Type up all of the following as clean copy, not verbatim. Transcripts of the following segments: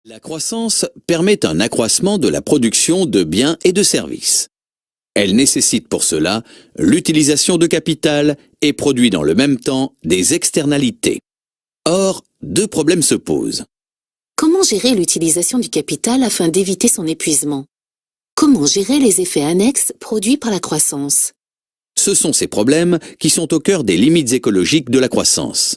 La croissance permet un accroissement de la production de biens et de services. Elle nécessite pour cela l'utilisation de capital et produit dans le même temps des externalités. Or, deux problèmes se posent. Comment gérer l'utilisation du capital afin d'éviter son épuisement? Comment gérer les effets annexes produits par la croissance? Ce sont ces problèmes qui sont au cœur des limites écologiques de la croissance.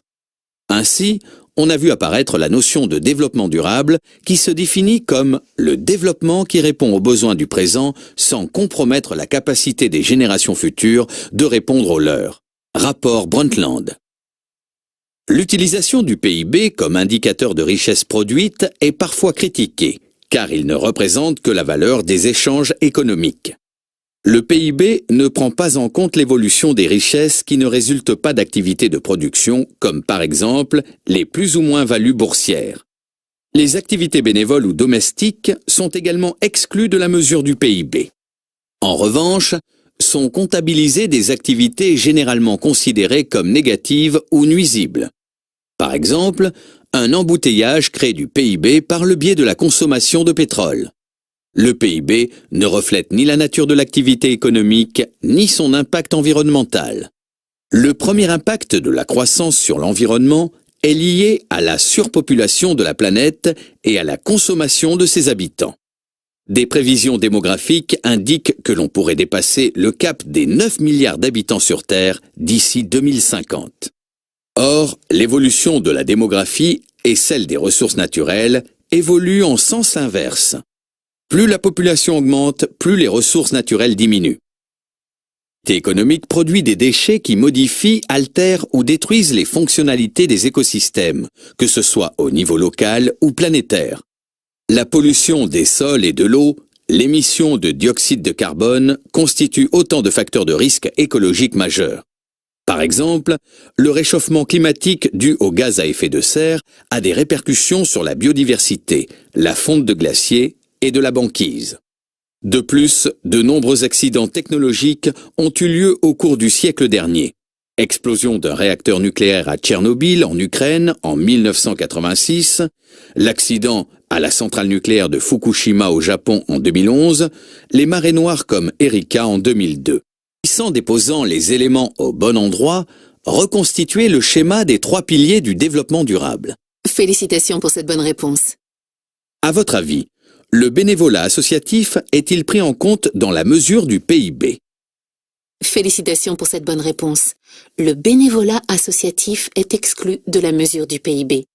Ainsi, on a vu apparaître la notion de développement durable qui se définit comme le développement qui répond aux besoins du présent sans compromettre la capacité des générations futures de répondre aux leurs. Rapport Brundtland. L'utilisation du PIB comme indicateur de richesse produite est parfois critiquée, car il ne représente que la valeur des échanges économiques. Le PIB ne prend pas en compte l'évolution des richesses qui ne résultent pas d'activités de production, comme par exemple les plus ou moins values boursières. Les activités bénévoles ou domestiques sont également exclues de la mesure du PIB. En revanche, sont comptabilisées des activités généralement considérées comme négatives ou nuisibles. Par exemple, un embouteillage crée du PIB par le biais de la consommation de pétrole. Le PIB ne reflète ni la nature de l'activité économique, ni son impact environnemental. Le premier impact de la croissance sur l'environnement est lié à la surpopulation de la planète et à la consommation de ses habitants. Des prévisions démographiques indiquent que l'on pourrait dépasser le cap des 9 milliards d'habitants sur Terre d'ici 2050. Or, l'évolution de la démographie et celle des ressources naturelles évoluent en sens inverse. Plus la population augmente, plus les ressources naturelles diminuent. L'activité économique produit des déchets qui modifient, altèrent ou détruisent les fonctionnalités des écosystèmes, que ce soit au niveau local ou planétaire. La pollution des sols et de l'eau, l'émission de dioxyde de carbone constituent autant de facteurs de risque écologique majeurs. Par exemple, le réchauffement climatique dû aux gaz à effet de serre a des répercussions sur la biodiversité, la fonte de glaciers et de la banquise. De plus, de nombreux accidents technologiques ont eu lieu au cours du siècle dernier. Explosion d'un réacteur nucléaire à Tchernobyl en Ukraine en 1986, l'accident à la centrale nucléaire de Fukushima au Japon en 2011, les marées noires comme Erika en 2002. Sans déposant les éléments au bon endroit, reconstituer le schéma des 3 piliers du développement durable. Félicitations pour cette bonne réponse. À votre avis, le bénévolat associatif est-il pris en compte dans la mesure du PIB? Félicitations pour cette bonne réponse. Le bénévolat associatif est exclu de la mesure du PIB.